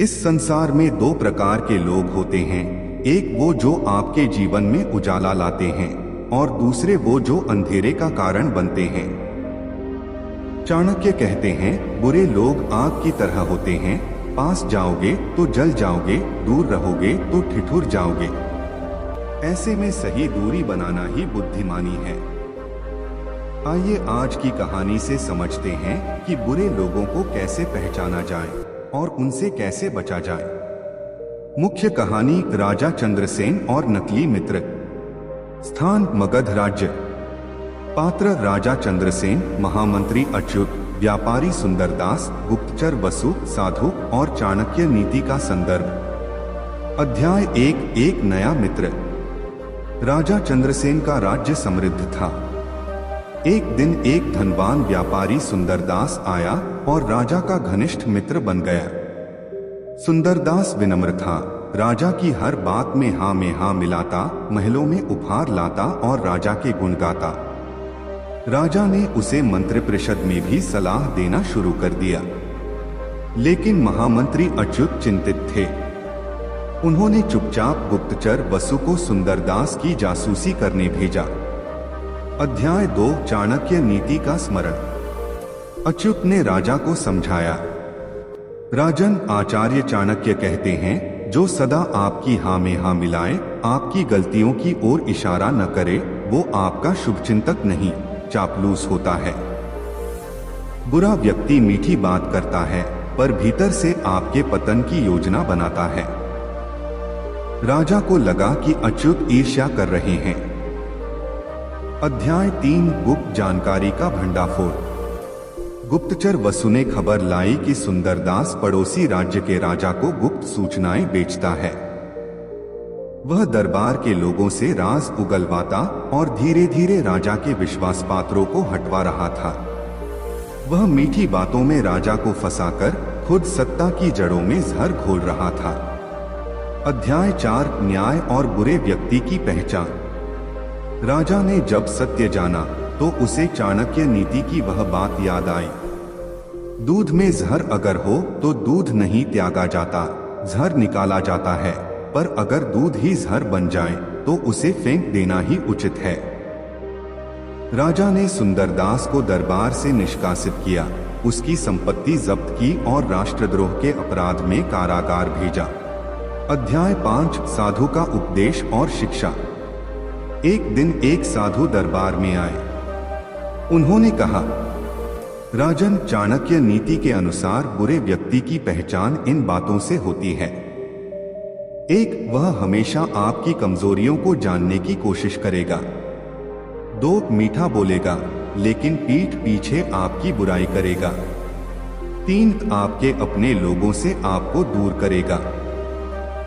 इस संसार में दो प्रकार के लोग होते हैं, एक वो जो आपके जीवन में उजाला लाते हैं और दूसरे वो जो अंधेरे का कारण बनते हैं। चाणक्य कहते हैं, बुरे लोग आग की तरह होते हैं, पास जाओगे तो जल जाओगे, दूर रहोगे तो ठिठुर जाओगे। ऐसे में सही दूरी बनाना ही बुद्धिमानी है। आइए आज की कहानी से समझते हैं कि बुरे लोगों को कैसे पहचाना जाए और उनसे कैसे बचा जाए। मुख्य कहानी राजा चंद्रसेन और नकली मित्र। स्थान मगध राज्य। पात्र राजा चंद्रसेन, महामंत्री अच्युत, व्यापारी सुंदरदास, गुप्तचर वसु, साधु और चाणक्य नीति का संदर्भ। अध्याय 1। एक नया मित्र। राजा चंद्रसेन का राज्य समृद्ध था। एक दिन एक धनवान व्यापारी सुंदरदास आया और राजा का घनिष्ठ मित्र बन गया। सुंदरदास विनम्र था, राजा की हर बात में हाँ मिलाता, महलों में उपहार लाता और राजा के गुण गाता। राजा ने उसे मंत्रिपरिषद में भी सलाह देना शुरू कर दिया। लेकिन महामंत्री अच्युत चिंतित थे। उन्होंने चुपचाप गुप्तचर वसु को सुंदरदास की जासूसी करने भेजा। अध्याय 2। चाणक्य नीति का स्मरण। अच्युत ने राजा को समझाया, राजन, आचार्य चाणक्य कहते हैं, जो सदा आपकी हाँ में हाँ मिलाए, आपकी गलतियों की ओर इशारा न करे, वो आपका शुभचिंतक नहीं, चापलूस होता है। बुरा व्यक्ति मीठी बात करता है पर भीतर से आपके पतन की योजना बनाता है। राजा को लगा कि अच्युत ईर्ष्या कर रहे हैं। अध्याय 3। गुप्त जानकारी का भंडाफोड़। गुप्तचर वसु ने खबर लाई कि सुंदरदास पड़ोसी राज्य के राजा को गुप्त सूचनाएं बेचता है। वह दरबार के लोगों से राज उगलवाता और धीरे धीरे राजा के विश्वास पात्रों को हटवा रहा था। वह मीठी बातों में राजा को फंसाकर खुद सत्ता की जड़ों में जहर घोल रहा था। अध्याय 4। न्याय और बुरे व्यक्ति की पहचान। राजा ने जब सत्य जाना तो उसे चाणक्य नीति की वह बात याद आई, दूध में जहर अगर हो तो दूध नहीं त्यागा जाता, जहर निकाला जाता है, पर अगर दूध ही जहर बन जाए तो उसे फेंक देना ही उचित है। राजा ने सुंदरदास को दरबार से निष्कासित किया, उसकी संपत्ति जब्त की और राष्ट्रद्रोह के अपराध में कारागार भेजा। अध्याय 5। साधु का उपदेश और शिक्षा। एक दिन एक साधु दरबार में आए। उन्होंने कहा, राजन, चाणक्य नीति के अनुसार बुरे व्यक्ति की पहचान इन बातों से होती है। एक, वह हमेशा आपकी कमजोरियों को जानने की कोशिश करेगा। 2, मीठा बोलेगा लेकिन पीठ पीछे आपकी बुराई करेगा। 3, आपके अपने लोगों से आपको दूर करेगा।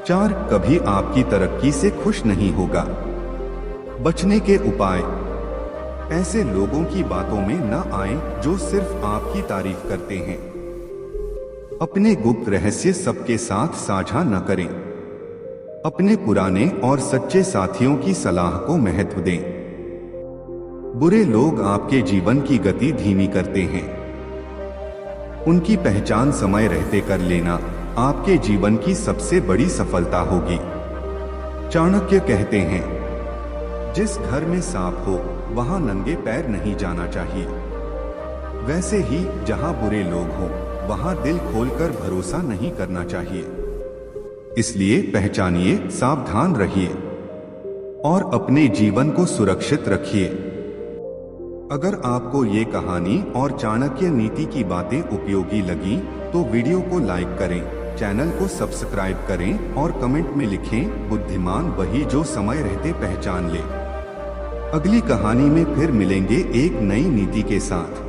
4, कभी आपकी तरक्की से खुश नहीं होगा। बचने के उपाय। ऐसे लोगों की बातों में न आएं जो सिर्फ आपकी तारीफ करते हैं। अपने गुप्त रहस्य सबके साथ साझा न करें। अपने पुराने और सच्चे साथियों की सलाह को महत्व दें। बुरे लोग आपके जीवन की गति धीमी करते हैं। उनकी पहचान समय रहते कर लेना आपके जीवन की सबसे बड़ी सफलता होगी। चाणक्य कहते हैं, जिस घर में सांप हो वहां नंगे पैर नहीं जाना चाहिए। वैसे ही जहां बुरे लोग हों वहां दिल खोलकर भरोसा नहीं करना चाहिए। इसलिए पहचानिए, सावधान रहिए और अपने जीवन को सुरक्षित रखिए। अगर आपको ये कहानी और चाणक्य नीति की बातें उपयोगी लगी तो वीडियो को लाइक करें, चैनल को सब्सक्राइब करें और कमेंट में लिखें, बुद्धिमान वही जो समय रहते पहचान ले। अगली कहानी में फिर मिलेंगे एक नई नीति के साथ।